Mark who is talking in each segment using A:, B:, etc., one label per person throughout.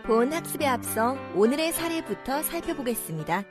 A: 본 학습에 앞서 오늘의 사례부터 살펴보겠습니다.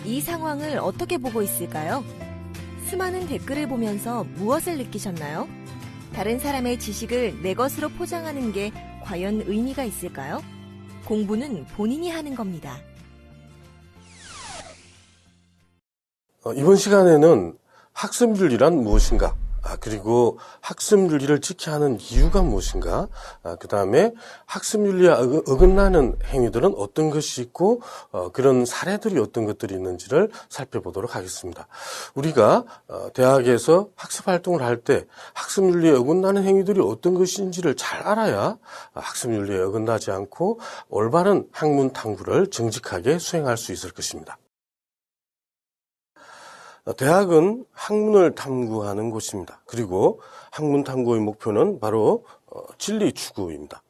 A: 이 상황을 어떻게 보고 있을까요? 수많은 댓글을 보면서 무엇을 느끼셨나요? 다른 사람의 지식을 내 것으로 포장하는 게 과연 의미가 있을까요? 공부는 본인이 하는 겁니다.
B: 이번 시간에는 학습윤리란 무엇인가? 그리고 학습윤리를 지켜야 하는 이유가 무엇인가? 그 다음에 학습윤리에 어긋나는 행위들은 어떤 것이 있고 그런 사례들이 어떤 것들이 있는지를 살펴보도록 하겠습니다. 우리가 대학에서 학습활동을 할 때 학습윤리에 어긋나는 행위들이 어떤 것인지를 잘 알아야 학습윤리에 어긋나지 않고 올바른 학문 탐구를 정직하게 수행할 수 있을 것입니다. 대학은 학문을 탐구하는 곳입니다. 그리고 학문 탐구의 목표는 바로 진리 추구입니다.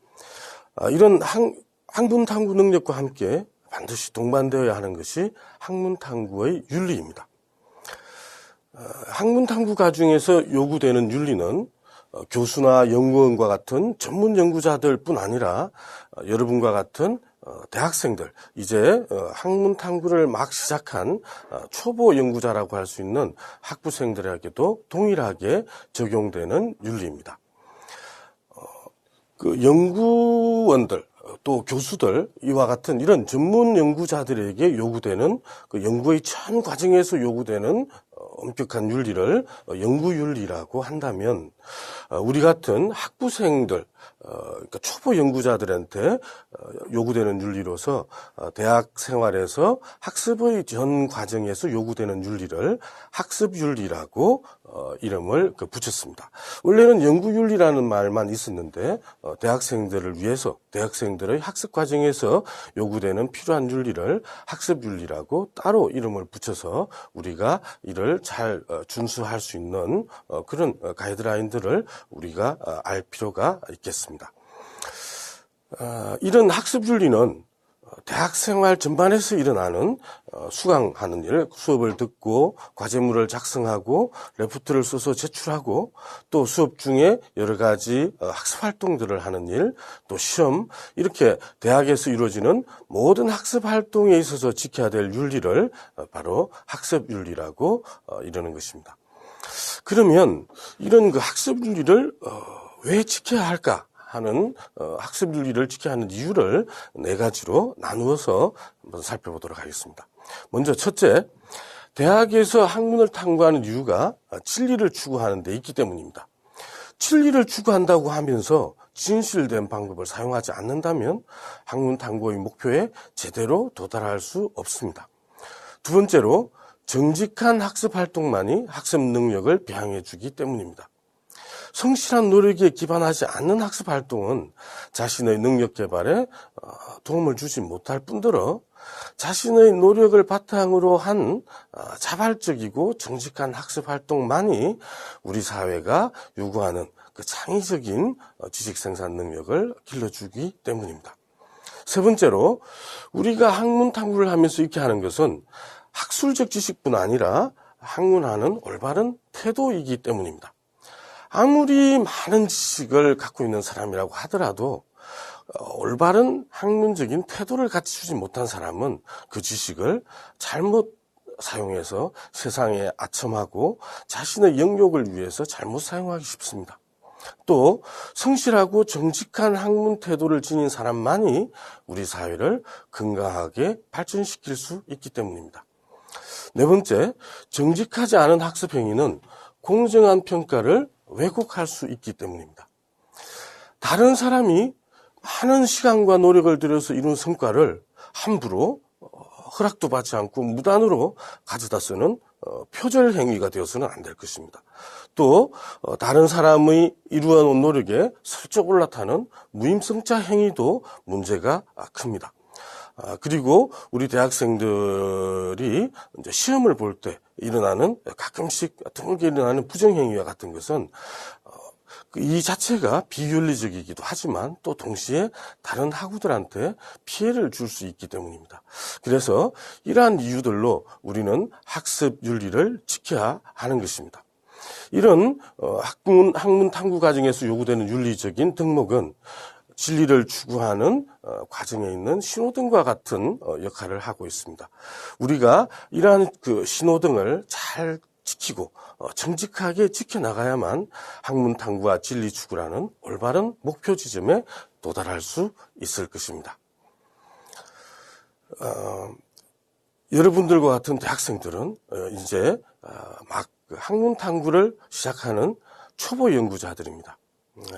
B: 이런 학문 탐구 능력과 함께 반드시 동반되어야 하는 것이 학문 탐구의 윤리입니다. 학문 탐구 과정에서 요구되는 윤리는 교수나 연구원과 같은 전문 연구자들뿐 아니라 여러분과 같은 대학생들, 이제 학문 탐구를 막 시작한 초보 연구자라고 할 수 있는 학부생들에게도 동일하게 적용되는 윤리입니다. 그 연구원들, 또 교수들, 이와 같은 이런 전문 연구자들에게 요구되는 그 연구의 전 과정에서 요구되는 엄격한 윤리를 연구윤리라고 한다면, 우리 같은 학부생들, 그러니까 초보 연구자들한테 요구되는 윤리로서 대학 생활에서 학습의 전 과정에서 요구되는 윤리를 학습윤리라고 이름을 붙였습니다. 원래는 연구윤리라는 말만 있었는데 대학생들을 위해서 대학생들의 학습 과정에서 요구되는 필요한 윤리를 학습윤리라고 따로 이름을 붙여서 우리가 이를 잘 준수할 수 있는 그런 가이드라인들을 우리가 알 필요가 있겠습니다. 이런 학습윤리는 대학생활 전반에서 일어나는 수강하는 일, 수업을 듣고 과제물을 작성하고 레포트를 써서 제출하고 또 수업 중에 여러 가지 학습활동들을 하는 일, 또 시험, 이렇게 대학에서 이루어지는 모든 학습활동에 있어서 지켜야 될 윤리를 바로 학습윤리라고 이러는 것입니다. 그러면 이런 그 학습윤리를 왜 지켜야 할까 하는 학습윤리를 지켜야 하는 이유를 네 가지로 나누어서 한번 살펴보도록 하겠습니다. 먼저 첫째, 대학에서 학문을 탐구하는 이유가 진리를 추구하는 데 있기 때문입니다. 진리를 추구한다고 하면서 진실된 방법을 사용하지 않는다면 학문 탐구의 목표에 제대로 도달할 수 없습니다. 두 번째로, 정직한 학습 활동만이 학습 능력을 배양해 주기 때문입니다. 성실한 노력에 기반하지 않는 학습 활동은 자신의 능력 개발에 도움을 주지 못할 뿐더러 자신의 노력을 바탕으로 한 자발적이고 정직한 학습 활동만이 우리 사회가 요구하는 그 창의적인 지식 생산 능력을 길러주기 때문입니다. 세 번째로, 우리가 학문 탐구를 하면서 익혀야 하는 것은 학술적 지식뿐 아니라 학문하는 올바른 태도이기 때문입니다. 아무리 많은 지식을 갖고 있는 사람이라고 하더라도 올바른 학문적인 태도를 갖추지 못한 사람은 그 지식을 잘못 사용해서 세상에 아첨하고 자신의 영역을 위해서 잘못 사용하기 쉽습니다. 또 성실하고 정직한 학문 태도를 지닌 사람만이 우리 사회를 건강하게 발전시킬 수 있기 때문입니다. 네 번째, 정직하지 않은 학습 행위는 공정한 평가를 왜곡할 수 있기 때문입니다. 다른 사람이 많은 시간과 노력을 들여서 이룬 성과를 함부로 허락도 받지 않고 무단으로 가져다 쓰는 표절 행위가 되어서는 안 될 것입니다. 또 다른 사람의 이루어놓은 노력에 슬쩍 올라타는 무임승차 행위도 문제가 큽니다. 그리고 우리 대학생들이 이제 시험을 볼 때 일어나는 가끔씩 드물게 일어나는 부정행위와 같은 것은 이 자체가 비윤리적이기도 하지만 또 동시에 다른 학우들한테 피해를 줄 수 있기 때문입니다. 그래서 이러한 이유들로 우리는 학습 윤리를 지켜야 하는 것입니다. 이런 학문 탐구 과정에서 요구되는 윤리적인 덕목은 진리를 추구하는 과정에 있는 신호등과 같은 역할을 하고 있습니다. 우리가 이러한 그 신호등을 잘 지키고 정직하게 지켜나가야만 학문 탐구와 진리 추구라는 올바른 목표 지점에 도달할 수 있을 것입니다. 여러분들과 같은 대학생들은 이제 막 학문 탐구를 시작하는 초보 연구자들입니다.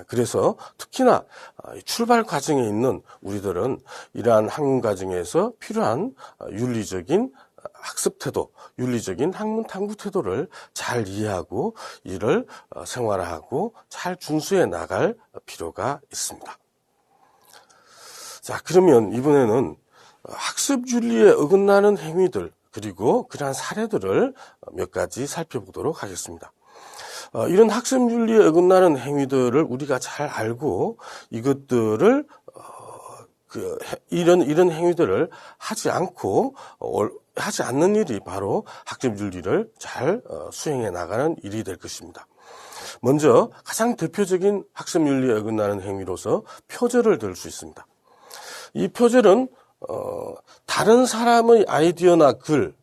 B: 그래서 특히나 출발 과정에 있는 우리들은 이러한 학문 과정에서 필요한 윤리적인 학습 태도, 윤리적인 학문 탐구 태도를 잘 이해하고 이를 생활화하고 잘 준수해 나갈 필요가 있습니다. 자, 그러면 이번에는 학습 윤리에 어긋나는 행위들 그리고 그러한 사례들을 몇 가지 살펴보도록 하겠습니다. 이런 학습 윤리에 어긋나는 행위들을 우리가 잘 알고 이것들을 이런 행위들을 하지 않는 일이 바로 학습 윤리를 잘 수행해 나가는 일이 될 것입니다. 먼저 가장 대표적인 학습 윤리에 어긋나는 행위로서 표절을 들 수 있습니다. 이 표절은 다른 사람의 아이디어나 글,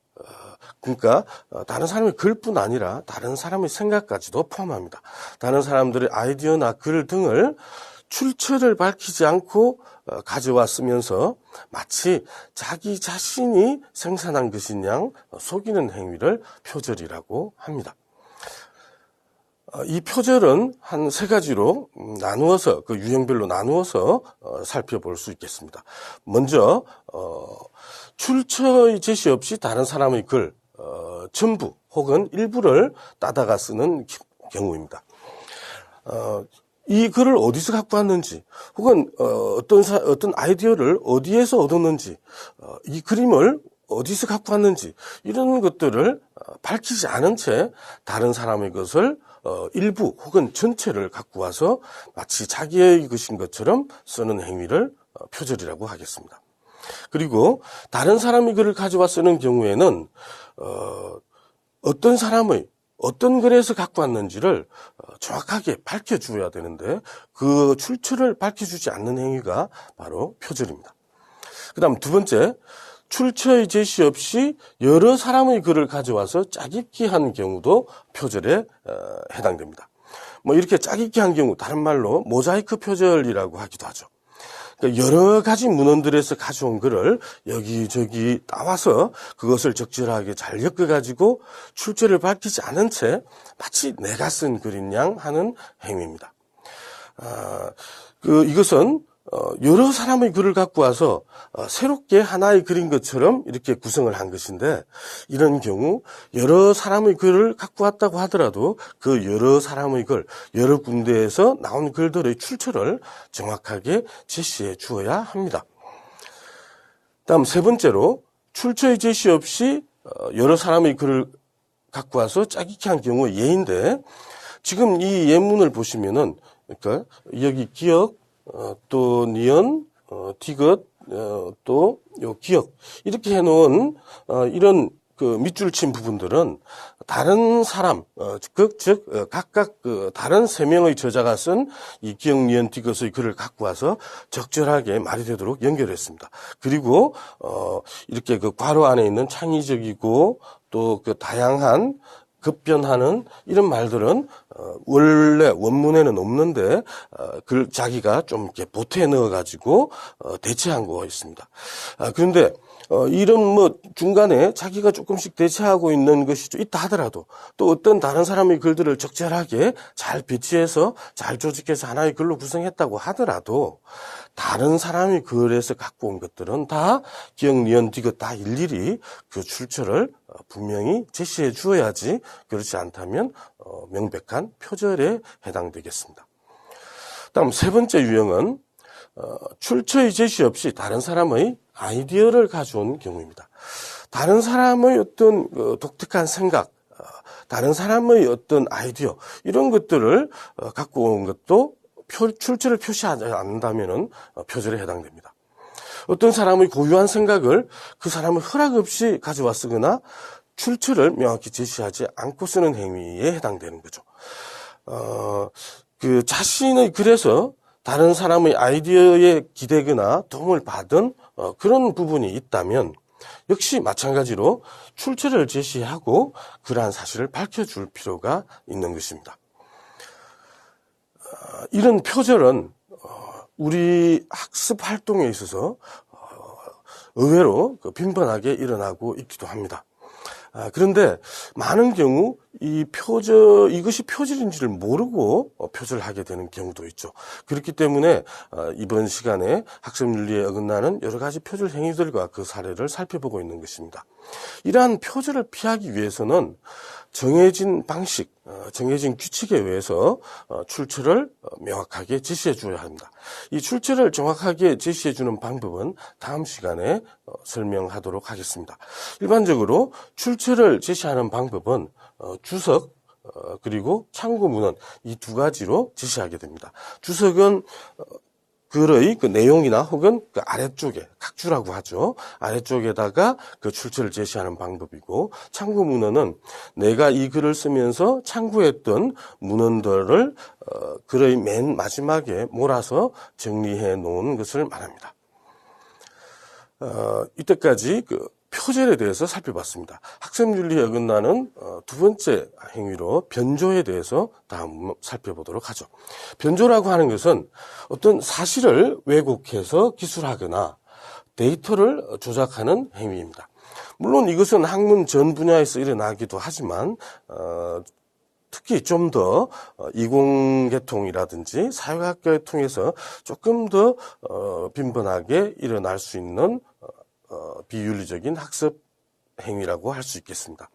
B: 그러니까 다른 사람의 글뿐 아니라 다른 사람의 생각까지도 포함합니다. 다른 사람들의 아이디어나 글 등을 출처를 밝히지 않고 가져와 쓰면서 마치 자기 자신이 생산한 것인 양 속이는 행위를 표절이라고 합니다. 이 표절은 한 세 가지로 나누어서 그 유형별로 나누어서 살펴볼 수 있겠습니다. 먼저 출처의 제시 없이 다른 사람의 글 전부 혹은 일부를 따다가 쓰는 경우입니다. 이 글을 어디서 갖고 왔는지 혹은 어떤 아이디어를 어디에서 얻었는지 이 그림을 어디서 갖고 왔는지 이런 것들을 밝히지 않은 채 다른 사람의 것을 일부 혹은 전체를 갖고 와서 마치 자기의 것인 것처럼 쓰는 행위를 표절이라고 하겠습니다. 그리고 다른 사람이 글을 가져와 쓰는 경우에는 어떤 사람의 어떤 글에서 갖고 왔는지를 정확하게 밝혀주어야 되는데 그 출처를 밝혀주지 않는 행위가 바로 표절입니다. 그 다음 두 번째, 출처의 제시 없이 여러 사람의 글을 가져와서 짜깁기 한 경우도 표절에 해당됩니다. 이렇게 짜깁기 한 경우 다른 말로 모자이크 표절이라고 하기도 하죠. 여러 가지 문헌들에서 가져온 글을 여기저기 따와서 그것을 적절하게 잘 엮어가지고 출처를 밝히지 않은 채 마치 내가 쓴 글인 양 하는 행위입니다. 이것은 여러 사람의 글을 갖고 와서 새롭게 하나의 글인 것처럼 이렇게 구성을 한 것인데 이런 경우 여러 사람의 글을 갖고 왔다고 하더라도 그 여러 사람의 글, 여러 군데에서 나온 글들의 출처를 정확하게 제시해 주어야 합니다. 다음 세 번째로 출처의 제시 없이 여러 사람의 글을 갖고 와서 짜깁기 한 경우의 예인데 지금 이 예문을 보시면은 그러니까 여기 기억 또 니은, 디귿, 또 요 기억 이렇게 해놓은 이런 그 밑줄 친 부분들은 다른 사람, 즉 각각 다른 세 명의 저자가 쓴 이 기억, 니은, 디귿의 글을 갖고 와서 적절하게 말이 되도록 연결했습니다. 그리고 이렇게 그 괄호 안에 있는 창의적이고 또 그 다양한 급변하는 이런 말들은 원래 원문에는 없는데 자기가 좀 이렇게 보태에 넣어가지고 대체한 거 있습니다. 그런데 이런 중간에 자기가 조금씩 대체하고 있는 것이 있다 하더라도 또 어떤 다른 사람의 글들을 적절하게 잘 배치해서 잘 조직해서 하나의 글로 구성했다고 하더라도 다른 사람이 글에서 갖고 온 것들은 다 기역, 니은, 디귿 다 일일이 그 출처를 분명히 제시해 주어야지 그렇지 않다면 명백한 표절에 해당되겠습니다. 다음 세 번째 유형은 출처의 제시 없이 다른 사람의 아이디어를 가져온 경우입니다. 다른 사람의 어떤 독특한 생각, 다른 사람의 어떤 아이디어 이런 것들을 갖고 온 것도 출처를 표시하지 않는다면 표절에 해당됩니다. 어떤 사람의 고유한 생각을 그 사람의 허락 없이 가져와 쓰거나 출처를 명확히 제시하지 않고 쓰는 행위에 해당되는 거죠. 그 자신의 글에서 다른 사람의 아이디어에 기대거나 도움을 받은 그런 부분이 있다면 역시 마찬가지로 출처를 제시하고 그러한 사실을 밝혀줄 필요가 있는 것입니다. 이런 표절은 우리 학습 활동에 있어서 의외로 빈번하게 일어나고 있기도 합니다. 그런데 많은 경우 이것이 표절인지를 모르고 표절하게 되는 경우도 있죠. 그렇기 때문에 이번 시간에 학습윤리에 어긋나는 여러 가지 표절 행위들과 그 사례를 살펴보고 있는 것입니다. 이러한 표절을 피하기 위해서는 정해진 방식, 정해진 규칙에 의해서 출처를 명확하게 제시해 주어야 합니다. 이 출처를 정확하게 제시해 주는 방법은 다음 시간에 설명하도록 하겠습니다. 일반적으로 출처를 제시하는 방법은 주석 그리고 참고 문헌 이 두 가지로 제시하게 됩니다. 주석은 글의 그 내용이나 혹은 그 아래쪽에 각주라고 하죠. 아래쪽에다가 그 출처를 제시하는 방법이고 참고 문헌은 내가 이 글을 쓰면서 참고했던 문헌들을 글의 맨 마지막에 몰아서 정리해 놓은 것을 말합니다. 이때까지 그 표절에 대해서 살펴봤습니다. 학습윤리에 어긋나는 두 번째 행위로 변조에 대해서 다음 살펴보도록 하죠. 변조라고 하는 것은 어떤 사실을 왜곡해서 기술하거나 데이터를 조작하는 행위입니다. 물론 이것은 학문 전 분야에서 일어나기도 하지만 특히 좀 더 이공계통이라든지 사회학계를 통해서 조금 더 빈번하게 일어날 수 있는 비윤리적인 학습 행위라고 할 수 있겠습니다.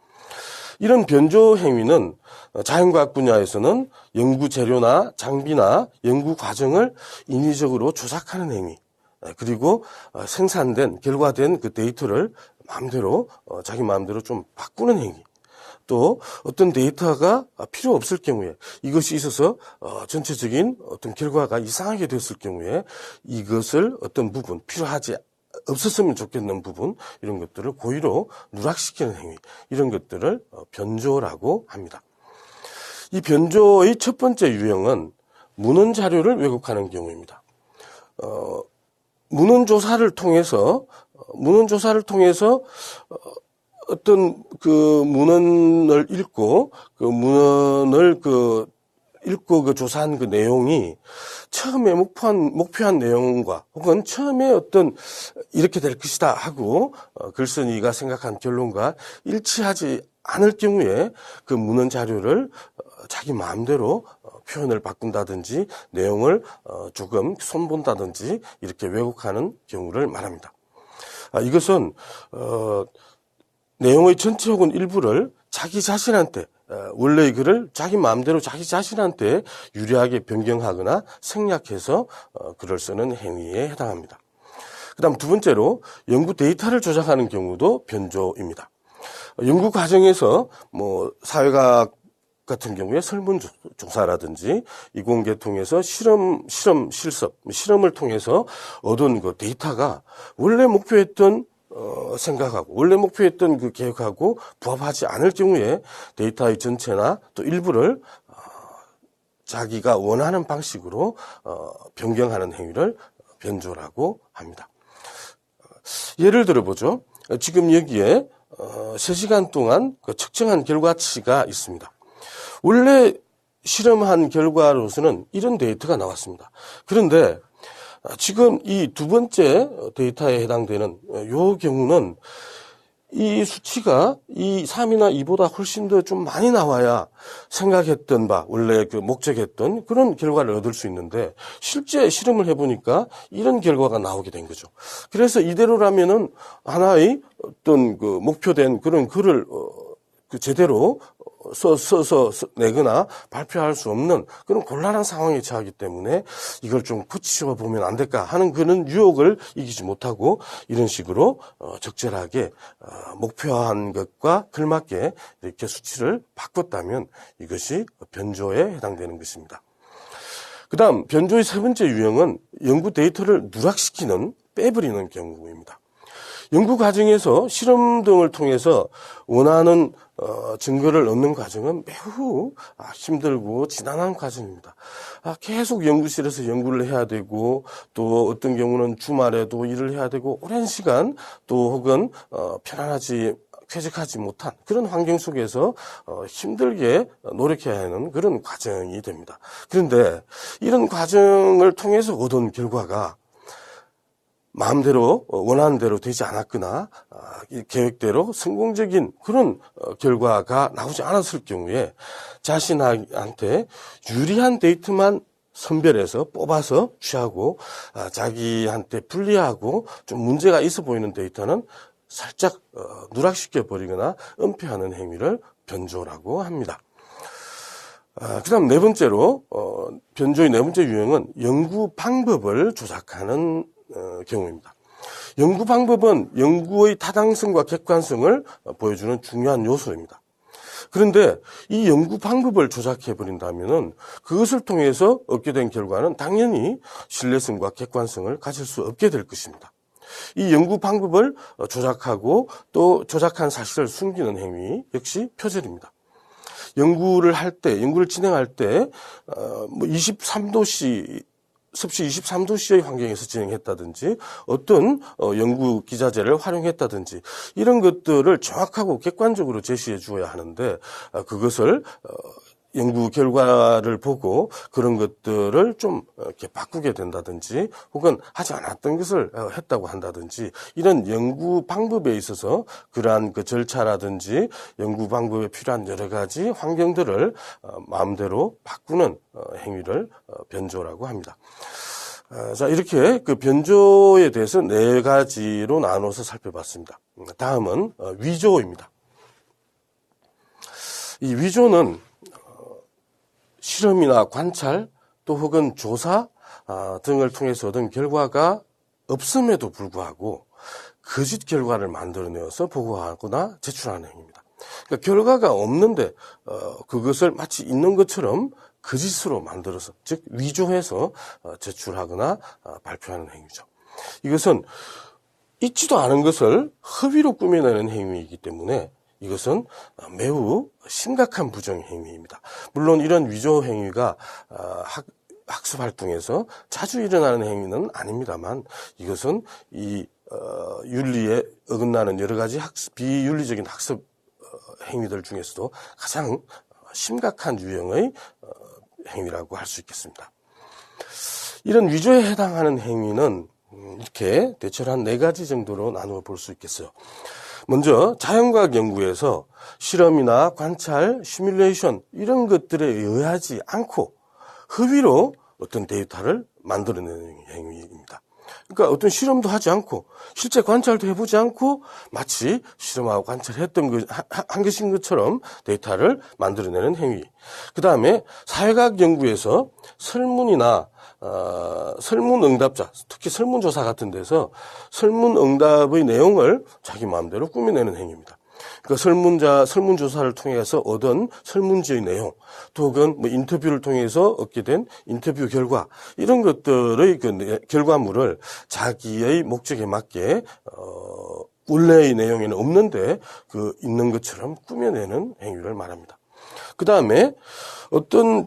B: 이런 변조 행위는 자연과학 분야에서는 연구 재료나 장비나 연구 과정을 인위적으로 조작하는 행위, 그리고 생산된 결과된 그 데이터를 마음대로 자기 마음대로 좀 바꾸는 행위, 또 어떤 데이터가 필요 없을 경우에 이것이 있어서 전체적인 어떤 결과가 이상하게 됐을 경우에 이것을 어떤 부분 필요하지 없었으면 좋겠는 부분 이런 것들을 고의로 누락시키는 행위 이런 것들을 변조라고 합니다. 이 변조의 첫 번째 유형은 문헌 자료를 왜곡하는 경우입니다. 문헌 조사를 통해서 어떤 그 문헌을 읽고 그 문헌을 읽고 그 조사한 그 내용이 처음에 목표한 내용과 혹은 처음에 어떤 이렇게 될 것이다 하고 글쓴이가 생각한 결론과 일치하지 않을 경우에 그 문헌 자료를 자기 마음대로 표현을 바꾼다든지 내용을 조금 손본다든지 이렇게 왜곡하는 경우를 말합니다. 이것은 내용의 전체 혹은 일부를 자기 자신한테 원래의 글을 자기 마음대로 자기 자신한테 유리하게 변경하거나 생략해서 글을 쓰는 행위에 해당합니다. 그 다음 두 번째로 연구 데이터를 조작하는 경우도 변조입니다. 연구 과정에서 사회과학 같은 경우에 설문조사라든지 이공계통해서 실험을 통해서 얻은 그 데이터가 원래 목표했던 생각하고 원래 목표했던 그 계획하고 부합하지 않을 경우에 데이터의 전체나 또 일부를 자기가 원하는 방식으로 변경하는 행위를 변조라고 합니다. 예를 들어보죠. 지금 여기에 3시간 동안 그 측정한 결과치가 있습니다. 원래 실험한 결과로서는 이런 데이터가 나왔습니다. 그런데 지금 이 두 번째 데이터에 해당되는 요 경우는 이 수치가 이 3이나 2보다 훨씬 더 좀 많이 나와야 생각했던 바, 원래 그 목적했던 그런 결과를 얻을 수 있는데 실제 실험을 해보니까 이런 결과가 나오게 된 거죠. 그래서 이대로라면은 하나의 어떤 그 목표된 그런 글을 그 제대로 써서 내거나 발표할 수 없는 그런 곤란한 상황에 처하기 때문에 이걸 좀 고치셔보면 안 될까 하는 그런 유혹을 이기지 못하고 이런 식으로 적절하게 목표한 것과 걸맞게 이렇게 수치를 바꿨다면 이것이 변조에 해당되는 것입니다. 그 다음 변조의 세 번째 유형은 연구 데이터를 누락시키는 빼버리는 경우입니다. 연구 과정에서 실험 등을 통해서 원하는 증거를 얻는 과정은 매우 힘들고 지난한 과정입니다. 계속 연구실에서 연구를 해야 되고 또 어떤 경우는 주말에도 일을 해야 되고 오랜 시간 또 혹은 편안하지 쾌적하지 못한 그런 환경 속에서 힘들게 노력해야 하는 그런 과정이 됩니다. 그런데 이런 과정을 통해서 얻은 결과가 마음대로 원하는 대로 되지 않았거나 계획대로 성공적인 그런 결과가 나오지 않았을 경우에 자신한테 유리한 데이터만 선별해서 뽑아서 취하고 자기한테 불리하고 좀 문제가 있어 보이는 데이터는 살짝 누락시켜 버리거나 은폐하는 행위를 변조라고 합니다. 그 다음 네 번째로 변조의 네 번째 유형은 연구 방법을 조작하는 경우입니다. 연구 방법은 연구의 타당성과 객관성을 보여주는 중요한 요소입니다. 그런데 이 연구 방법을 조작해 버린다면은 그것을 통해서 얻게 된 결과는 당연히 신뢰성과 객관성을 가질 수 없게 될 것입니다. 이 연구 방법을 조작하고 또 조작한 사실을 숨기는 행위 역시 표절입니다. 연구를 진행할 때 23도씨 습시 23도씨의 환경에서 진행했다든지 어떤 연구 기자재를 활용했다든지 이런 것들을 정확하고 객관적으로 제시해 주어야 하는데 그것을 연구 결과를 보고 그런 것들을 좀 이렇게 바꾸게 된다든지 혹은 하지 않았던 것을 했다고 한다든지 이런 연구 방법에 있어서 그러한 그 절차라든지 연구 방법에 필요한 여러 가지 환경들을 마음대로 바꾸는 행위를 변조라고 합니다. 자, 이렇게 그 변조에 대해서 네 가지로 나눠서 살펴봤습니다. 다음은 위조입니다. 이 위조는 실험이나 관찰 또 혹은 조사 등을 통해서 얻은 결과가 없음에도 불구하고 거짓 결과를 만들어내어서 보고하거나 제출하는 행위입니다. 그러니까 결과가 없는데 그것을 마치 있는 것처럼 거짓으로 만들어서 즉 위조해서 제출하거나 발표하는 행위죠. 이것은 있지도 않은 것을 허위로 꾸며내는 행위이기 때문에 이것은 매우 심각한 부정 행위입니다. 물론 이런 위조 행위가 학습 활동에서 자주 일어나는 행위는 아닙니다만 이것은 이 윤리에 어긋나는 여러 가지 비윤리적인 학습 행위들 중에서도 가장 심각한 유형의 행위라고 할 수 있겠습니다. 이런 위조에 해당하는 행위는 이렇게 대체로 한 네 가지 정도로 나누어 볼 수 있겠어요. 먼저 자연과학 연구에서 실험이나 관찰, 시뮬레이션 이런 것들에 의하지 않고 허위로 어떤 데이터를 만들어내는 행위입니다. 그러니까 어떤 실험도 하지 않고 실제 관찰도 해보지 않고 마치 실험하고 관찰했던 한 것인 것처럼 데이터를 만들어내는 행위. 그 다음에 사회과학 연구에서 설문이나 설문응답자, 특히 설문조사 같은 데서 설문응답의 내용을 자기 마음대로 꾸며내는 행위입니다. 그러니까 설문조사를 통해서 얻은 설문지의 내용, 또 혹은 인터뷰를 통해서 얻게 된 인터뷰 결과, 이런 것들의 그 결과물을 자기의 목적에 맞게, 원래의 내용에는 없는데, 있는 것처럼 꾸며내는 행위를 말합니다. 그 다음에 어떤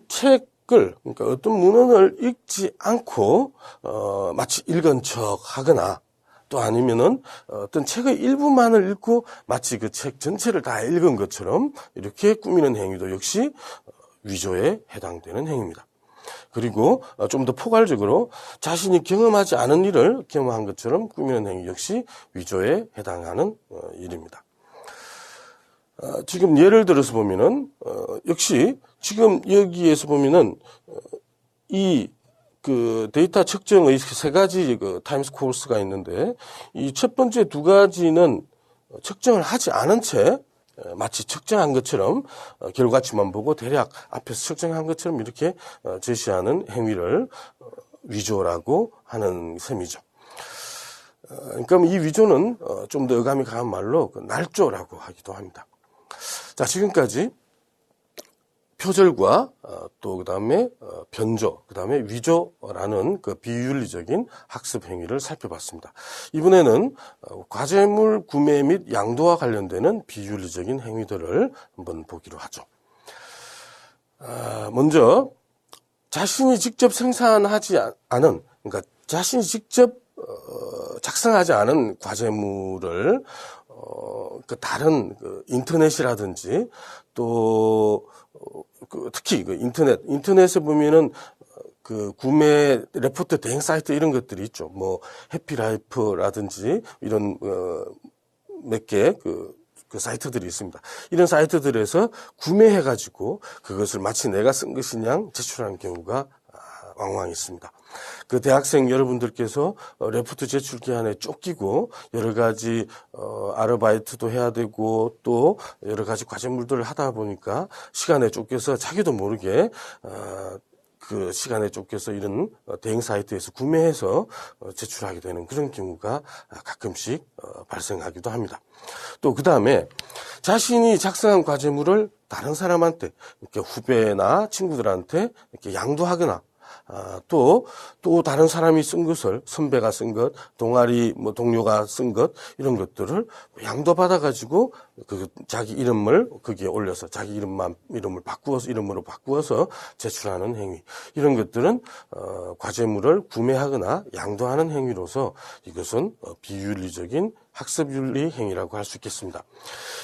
B: 그러니까 어떤 문헌을 읽지 않고, 마치 읽은 척 하거나, 또 아니면은 어떤 책의 일부만을 읽고 마치 그 책 전체를 다 읽은 것처럼 이렇게 꾸미는 행위도 역시 위조에 해당되는 행위입니다. 그리고 좀 더 포괄적으로 자신이 경험하지 않은 일을 경험한 것처럼 꾸미는 행위 역시 위조에 해당하는 일입니다. 지금 예를 들어서 보면은 역시 지금 여기에서 보면은 이 그 데이터 측정의 세 가지 그 타임스 코스가 있는데 이 첫 번째 두 가지는 측정을 하지 않은 채 마치 측정한 것처럼 결과치만 보고 대략 앞에서 측정한 것처럼 이렇게 제시하는 행위를 위조라고 하는 셈이죠. 그러니까 이 위조는 좀 더 어감이 강한 말로 날조라고 하기도 합니다. 자, 지금까지 표절과 또 그다음에 변조, 그다음에 위조라는 그 비윤리적인 학습 행위를 살펴봤습니다. 이번에는 과제물 구매 및 양도와 관련되는 비윤리적인 행위들을 한번 보기로 하죠. 먼저 자신이 직접 생산하지 않은, 그러니까 자신이 직접 작성하지 않은 과제물을 그 다른 그 인터넷이라든지 또 특히 그 인터넷에 보면은 그 구매 레포트 대행 사이트 이런 것들이 있죠. 뭐 해피라이프라든지 이런 몇 개 그 사이트들이 있습니다. 이런 사이트들에서 구매해가지고 그것을 마치 내가 쓴 것이냐 제출하는 경우가 왕왕 있습니다. 그 대학생 여러분들께서 레포트 제출 기한에 쫓기고 여러 가지 아르바이트도 해야 되고 또 여러 가지 과제물들을 하다 보니까 시간에 쫓겨서 자기도 모르게 그 시간에 쫓겨서 이런 대행 사이트에서 구매해서 제출하게 되는 그런 경우가 가끔씩 발생하기도 합니다. 또 그 다음에 자신이 작성한 과제물을 다른 사람한테 이렇게 후배나 친구들한테 이렇게 양도하거나 또 다른 사람이 쓴 것을 선배가 쓴 것, 동아리 뭐 동료가 쓴 것 이런 것들을 양도받아가지고 그 자기 이름을 거기에 올려서 자기 이름을 이름으로 바꾸어서 제출하는 행위 이런 것들은 과제물을 구매하거나 양도하는 행위로서 이것은 비윤리적인 학습윤리 행위라고 할 수 있겠습니다.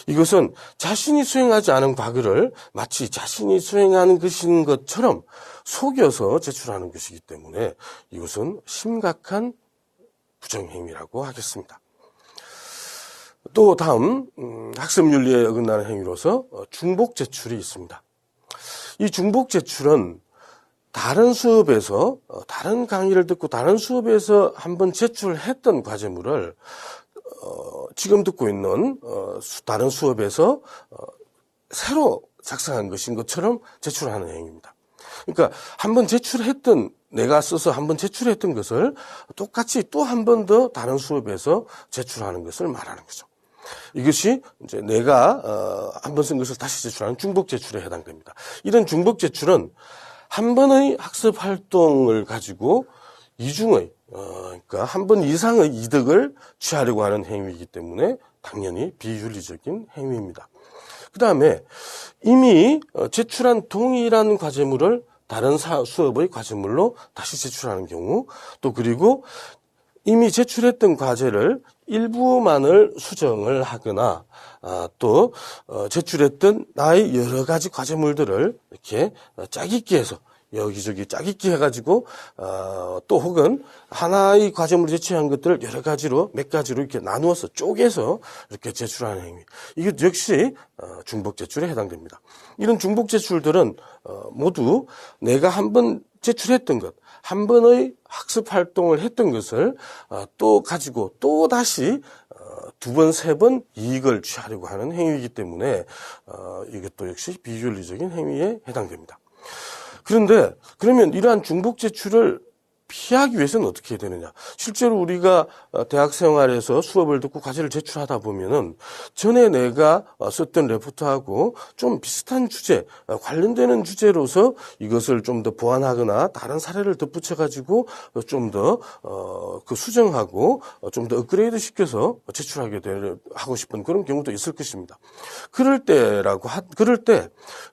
B: 이것은 자신이 수행하지 않은 과거를 마치 자신이 수행하는 것인 것처럼 속여서 제출하는 것이기 때문에 이것은 심각한 부정행위라고 하겠습니다. 또 다음 학습윤리에 어긋나는 행위로서 중복 제출이 있습니다. 이 중복 제출은 다른 수업에서 다른 강의를 듣고 다른 수업에서 한번 제출했던 과제물을 지금 듣고 있는 다른 수업에서 새로 작성한 것인 것처럼 제출하는 행위입니다. 그러니까 한번 제출했던 내가 써서 한번 제출했던 것을 똑같이 또 한 번 더 다른 수업에서 제출하는 것을 말하는 거죠. 이것이 이제 내가 한번 쓴 것을 다시 제출하는 중복 제출에 해당됩니다. 이런 중복 제출은 한 번의 학습 활동을 가지고 이중의 그러니까 한 번 이상의 이득을 취하려고 하는 행위이기 때문에 당연히 비윤리적인 행위입니다. 그 다음에 이미 제출한 동일한 과제물을 다른 수업의 과제물로 다시 제출하는 경우 또 그리고 이미 제출했던 과제를 일부만을 수정을 하거나 또 제출했던 나의 여러 가지 과제물들을 이렇게 짜깁기 해서 여기저기 짜깁기 해가지고 또 혹은 하나의 과제물을 제출한 것들을 여러 가지로 몇 가지로 이렇게 나누어서 쪼개서 이렇게 제출하는 행위 이것 역시 중복 제출에 해당됩니다. 이런 중복 제출들은 모두 내가 한번 제출했던 것 한 번의 학습 활동을 했던 것을 또 가지고 또 다시 두 번, 세 번 이익을 취하려고 하는 행위이기 때문에 이것도 역시 비윤리적인 행위에 해당됩니다. 그런데 그러면 이러한 중복 제출을 피하기 위해서는 어떻게 해야 되느냐? 실제로 우리가 대학 생활에서 수업을 듣고 과제를 제출하다 보면은 전에 내가 썼던 레포트하고 좀 비슷한 주제, 관련되는 주제로서 이것을 좀 더 보완하거나 다른 사례를 덧붙여가지고 좀 더 그 수정하고 좀 더 업그레이드 시켜서 제출하게 하고 싶은 그런 경우도 있을 것입니다. 그럴 때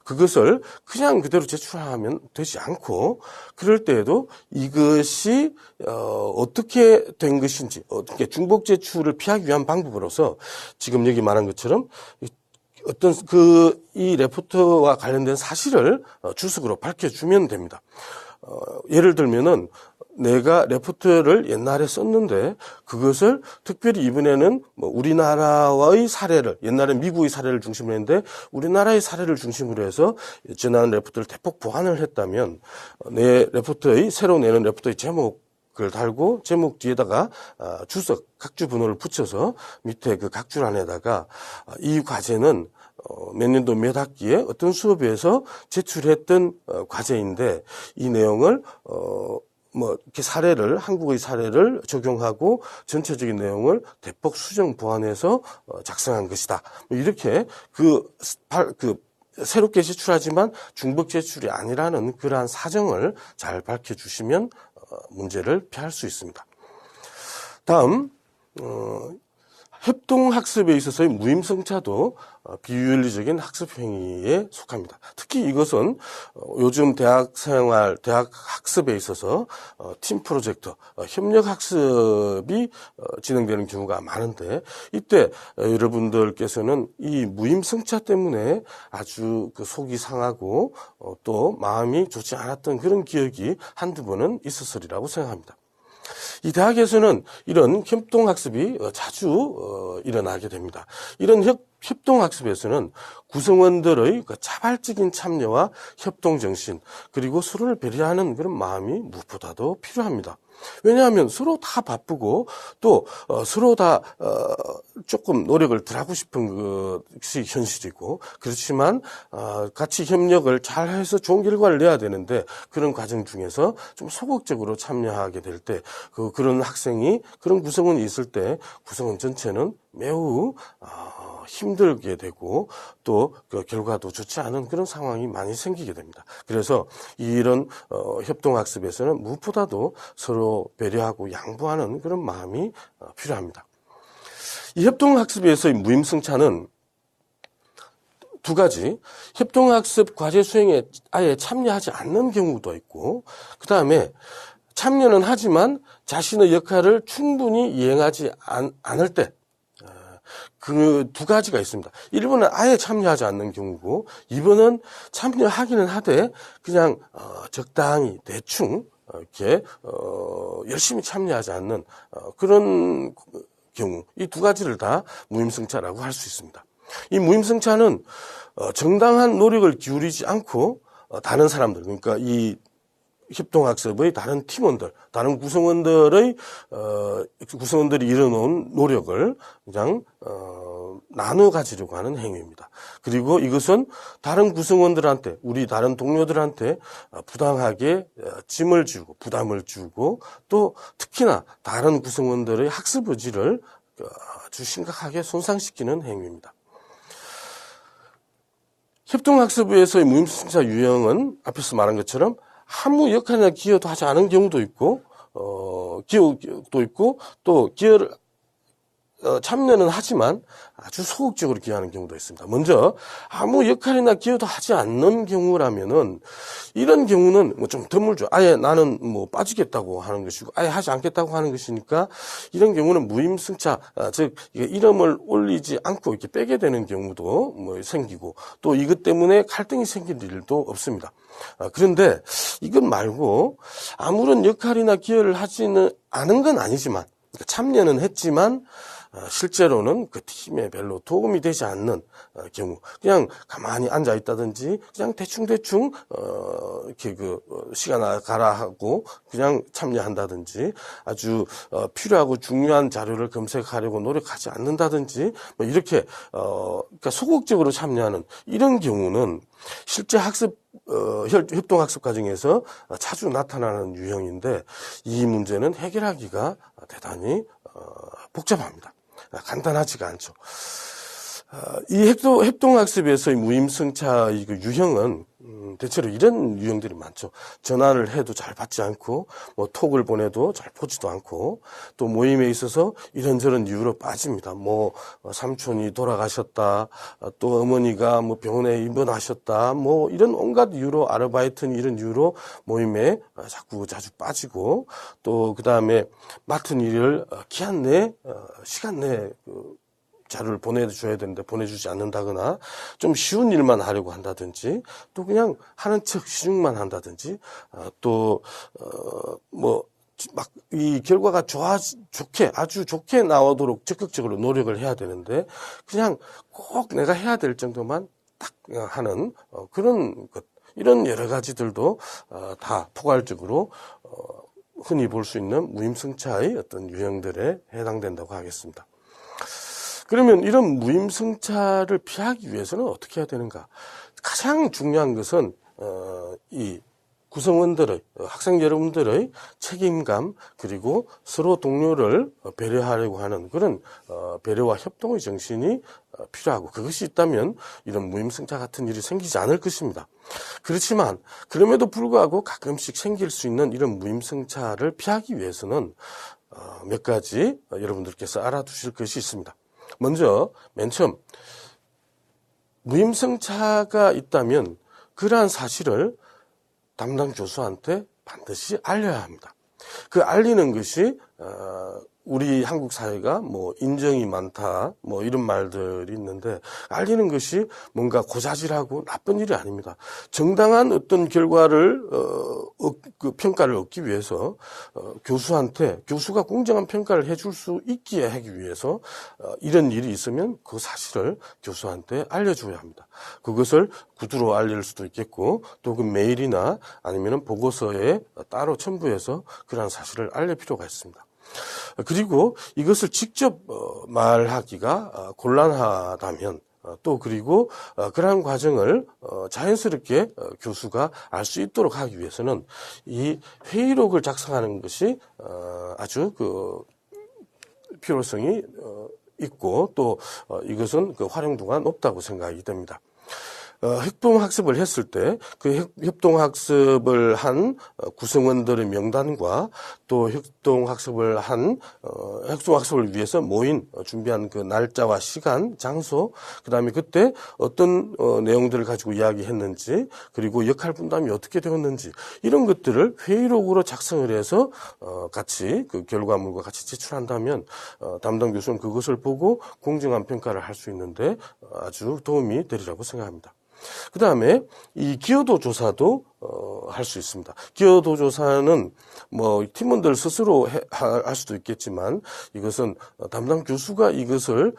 B: 그것을 그냥 그대로 제출하면 되지 않고 그럴 때에도 이것이 어떻게 된 것인지 어떻게 중복 제출을 피하기 위한 방법으로서 지금 여기 말한 것처럼 어떤 이 레포트와 관련된 사실을 주석으로 밝혀주면 됩니다. 예를 들면은 내가 레포트를 옛날에 썼는데 그것을 특별히 이번에는 뭐 우리나라의 사례를, 옛날에 미국의 사례를 중심으로 했는데 우리나라의 사례를 중심으로 해서 지난 레포트를 대폭 보완을 했다면 내 레포트의 새로 내는 레포트의 제목을 달고 제목 뒤에다가 주석 각주 번호를 붙여서 밑에 그 각줄 안에다가 이 과제는 몇 년도 몇 학기에 어떤 수업에서 제출했던 과제인데 이 내용을 이렇게 한국의 사례를 적용하고 전체적인 내용을 대폭 수정 보완해서 작성한 것이다. 이렇게 새롭게 제출하지만 중복 제출이 아니라는 그러한 사정을 잘 밝혀주시면 문제를 피할 수 있습니다. 다음, 협동학습에 있어서의 무임승차도 비윤리적인 학습 행위에 속합니다. 특히 이것은 요즘 대학 학습에 있어서 팀 프로젝트, 협력 학습이 진행되는 경우가 많은데 이때 여러분들께서는 이 무임승차 때문에 아주 속이 상하고 또 마음이 좋지 않았던 그런 기억이 한두 번은 있었으리라고 생각합니다. 이 대학에서는 이런 협동학습이 자주 일어나게 됩니다. 이런 협동학습에서는 구성원들의 자발적인 참여와 협동정신 그리고 서로를 배려하는 그런 마음이 무엇보다도 필요합니다. 왜냐하면 서로 다 바쁘고 또 서로 다 조금 노력을 덜 하고 싶은 것이 현실이고 그렇지만 같이 협력을 잘 해서 좋은 결과를 내야 되는데 그런 과정 중에서 좀 소극적으로 참여하게 될 때 그런 학생이 그런 구성원이 있을 때 구성원 전체는 매우 힘들게 되고 또 그 결과도 좋지 않은 그런 상황이 많이 생기게 됩니다. 그래서 이런 협동학습에서는 무엇보다도 서로 배려하고 양보하는 그런 마음이 필요합니다. 이 협동학습에서의 무임승차는 두 가지, 협동학습 과제 수행에 아예 참여하지 않는 경우도 있고 그 다음에 참여는 하지만 자신의 역할을 충분히 이행하지 않을 때 그 두 가지가 있습니다. 1번은 아예 참여하지 않는 경우고 2번은 참여하기는 하되 그냥 적당히 대충 이렇게 열심히 참여하지 않는 그런 경우 이 두 가지를 다 무임승차라고 할 수 있습니다. 이 무임승차는 정당한 노력을 기울이지 않고 다른 사람들 그러니까 이 협동학습의 다른 팀원들, 다른 구성원들이 이뤄놓은 노력을 그냥 나눠 가지려고 하는 행위입니다. 그리고 이것은 다른 구성원들한테, 우리 다른 동료들한테 부당하게 짐을 주고 부담을 주고 또 특히나 다른 구성원들의 학습 의지를 아주 심각하게 손상시키는 행위입니다. 협동학습에서의 무임승차 유형은 앞에서 말한 것처럼 아무 역할이나 기여도 하지 않은 경우도 있고, 기여도 있고, 또 기여를, 참여는 하지만 아주 소극적으로 기여하는 경우도 있습니다. 먼저, 아무 역할이나 기여도 하지 않는 경우라면은, 이런 경우는 뭐 좀 드물죠. 아예 나는 뭐 빠지겠다고 하는 것이고, 아예 하지 않겠다고 하는 것이니까, 이런 경우는 무임승차, 즉, 이름을 올리지 않고 이렇게 빼게 되는 경우도 뭐 생기고, 또 이것 때문에 갈등이 생길 일도 없습니다. 그런데 이것 말고 아무런 역할이나 기여를 하지는 않은 건 아니지만 참여는 했지만 실제로는 그 팀에 별로 도움이 되지 않는 경우 그냥 가만히 앉아 있다든지 그냥 대충 이렇게 시간 가라 하고 그냥 참여한다든지 아주 필요하고 중요한 자료를 검색하려고 노력하지 않는다든지 뭐 이렇게 그러니까 소극적으로 참여하는 이런 경우는 실제 협동학습 과정에서 자주 나타나는 유형인데 이 문제는 해결하기가 대단히 복잡합니다. 간단하지가 않죠. 이 협동학습에서의 무임승차의 유형은 대체로 이런 유형들이 많죠. 전화를 해도 잘 받지 않고, 뭐 톡을 보내도 잘 보지도 않고, 또 모임에 있어서 이런저런 이유로 빠집니다. 뭐 삼촌이 돌아가셨다, 또 어머니가 뭐 병원에 입원하셨다, 뭐 이런 온갖 이유로 아르바이트는 이런 이유로 모임에 자주 빠지고, 또 그 다음에 맡은 일을 기한 내, 시간 내에 자료를 보내줘야 되는데 보내주지 않는다거나 좀 쉬운 일만 하려고 한다든지 또 그냥 하는 척 시중만 한다든지 막 이 결과가 아주 좋게 나오도록 적극적으로 노력을 해야 되는데 그냥 꼭 내가 해야 될 정도만 딱 하는 그런 것, 이런 여러 가지들도 다 포괄적으로 흔히 볼 수 있는 무임승차의 어떤 유형들에 해당된다고 하겠습니다. 그러면 이런 무임승차를 피하기 위해서는 어떻게 해야 되는가? 가장 중요한 것은 이 구성원들의, 학생 여러분들의 책임감, 그리고 서로 동료를 배려하려고 하는 그런 배려와 협동의 정신이 필요하고, 그것이 있다면 이런 무임승차 같은 일이 생기지 않을 것입니다. 그렇지만 그럼에도 불구하고 가끔씩 생길 수 있는 이런 무임승차를 피하기 위해서는 몇 가지 여러분들께서 알아두실 것이 있습니다. 먼저 맨 처음 무임승차가 있다면 그러한 사실을 담당 교수한테 반드시 알려야 합니다. 그 알리는 것이 우리 한국 사회가 뭐 인정이 많다 뭐 이런 말들이 있는데, 알리는 것이 뭔가 고자질하고 나쁜 일이 아닙니다. 정당한 어떤 결과를 그 평가를 얻기 위해서 교수한테, 교수가 공정한 평가를 해줄 수 있게 하기 위해서 이런 일이 있으면 그 사실을 교수한테 알려줘야 합니다. 그것을 구두로 알릴 수도 있겠고, 또 그 메일이나 아니면 보고서에 따로 첨부해서 그러한 사실을 알릴 필요가 있습니다. 그리고 이것을 직접 말하기가 곤란하다면 또 그리고 그러한 과정을 자연스럽게 교수가 알 수 있도록 하기 위해서는 이 회의록을 작성하는 것이 아주 그 필요성이 있고, 또 이것은 그 활용도가 높다고 생각이 됩니다. 협동학습을 했을 때 그 협동학습을 한 구성원들의 명단과 또 협동학습을 위해서 준비한 그 날짜와 시간, 장소, 그 다음에 그때 어떤 내용들을 가지고 이야기했는지, 그리고 역할 분담이 어떻게 되었는지, 이런 것들을 회의록으로 작성을 해서 같이 그 결과물과 같이 제출한다면 담당 교수는 그것을 보고 공정한 평가를 할 수 있는데 아주 도움이 되리라고 생각합니다. 그 다음에 이 기여도 조사도 할 수 있습니다. 기여도 조사는 뭐 팀원들 스스로 할 수도 있겠지만, 이것은 담당 교수가 이것을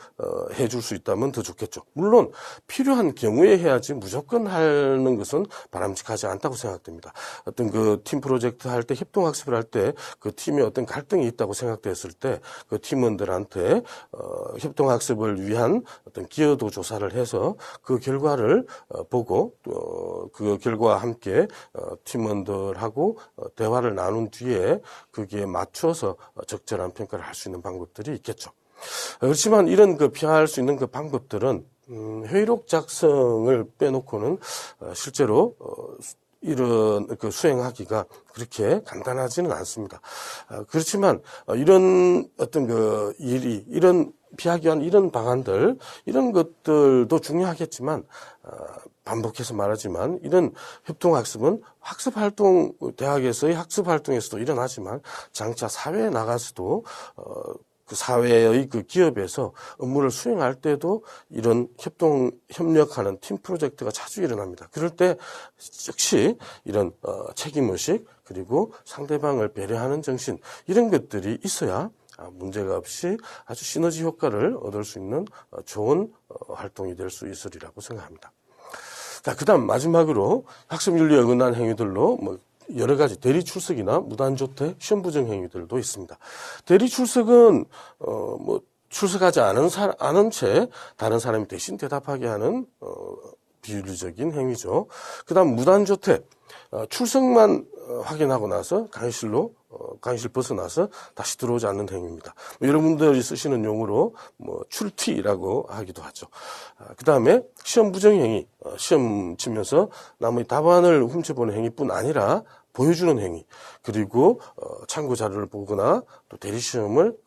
B: 해줄 수 있다면 더 좋겠죠. 물론 필요한 경우에 해야지 무조건 하는 것은 바람직하지 않다고 생각됩니다. 어떤 그 팀 프로젝트 할 때, 협동학습을 할 때 그 팀에 어떤 갈등이 있다고 생각됐을 때 그 팀원들한테 협동학습을 위한 어떤 기여도 조사를 해서 그 결과를 보고 그 결과와 함께 팀원들하고 대화를 나눈 뒤에 거기에 맞춰서 적절한 평가를 할 수 있는 방법들이 있겠죠. 그렇지만 이런 그 피할 수 있는 그 방법들은 회의록 작성을 빼놓고는 실제로 이런 그 수행하기가 그렇게 간단하지는 않습니다. 그렇지만 이런 어떤 그 일이, 이런 피하기 위한 이런 방안들, 이런 것들도 중요하겠지만 반복해서 말하지만 이런 협동학습은 학습활동, 대학에서의 학습활동에서도 일어나지만 장차 사회에 나가서도 그 사회의 그 기업에서 업무를 수행할 때도 이런 협력하는 팀 프로젝트가 자주 일어납니다. 그럴 때 역시 이런 책임의식, 그리고 상대방을 배려하는 정신, 이런 것들이 있어야 문제가 없이 아주 시너지 효과를 얻을 수 있는 좋은 활동이 될 수 있으리라고 생각합니다. 자, 그 다음 마지막으로 학습윤리에 어긋난 행위들로 여러 가지 대리 출석이나 무단 조퇴, 시험 부정 행위들도 있습니다. 대리 출석은 출석하지 않은 채 다른 사람이 대신 대답하게 하는 비윤리적인 행위죠. 그 다음 무단 조퇴, 출석만 확인하고 나서 강의실 벗어나서 다시 들어오지 않는 행위입니다. 여러분들이 쓰시는 용어로 출티라고 하기도 하죠. 그 다음에 시험 부정 행위, 시험 치면서 남의 답안을 훔쳐보는 행위뿐 아니라 보여주는 행위, 그리고 참고 자료를 보거나 또 대리시험을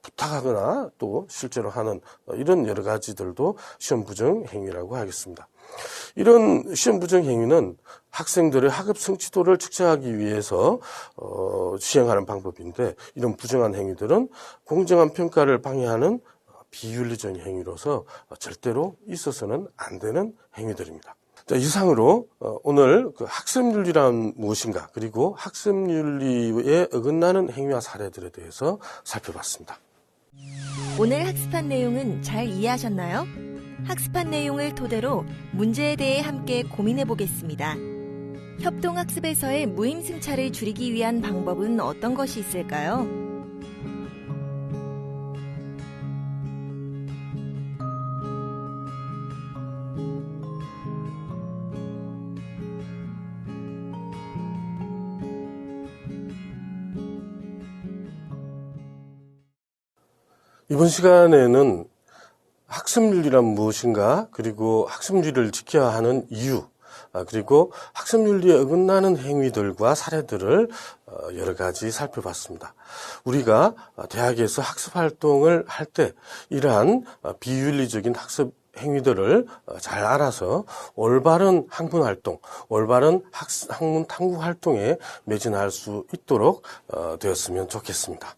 B: 부탁하거나 또 실제로 하는 이런 여러 가지들도 시험 부정 행위라고 하겠습니다. 이런 시험 부정 행위는 학생들의 학업 성취도를 측정하기 위해서 시행하는 방법인데, 이런 부정한 행위들은 공정한 평가를 방해하는 비윤리적인 행위로서 절대로 있어서는 안 되는 행위들입니다. 자, 이상으로 오늘 그 학습윤리란 무엇인가, 그리고 학습윤리에 어긋나는 행위와 사례들에 대해서 살펴봤습니다.
A: 오늘 학습한 내용은 잘 이해하셨나요? 학습한 내용을 토대로 문제에 대해 함께 고민해 보겠습니다. 협동학습에서의 무임승차를 줄이기 위한 방법은 어떤 것이 있을까요?
B: 이번 시간에는 학습윤리란 무엇인가, 그리고 학습윤리를 지켜야 하는 이유, 그리고 학습윤리에 어긋나는 행위들과 사례들을 여러 가지 살펴봤습니다. 우리가 대학에서 학습활동을 할 때 이러한 비윤리적인 학습 행위들을 잘 알아서 올바른 학문활동, 올바른 학문 탐구 활동에 매진할 수 있도록 되었으면 좋겠습니다.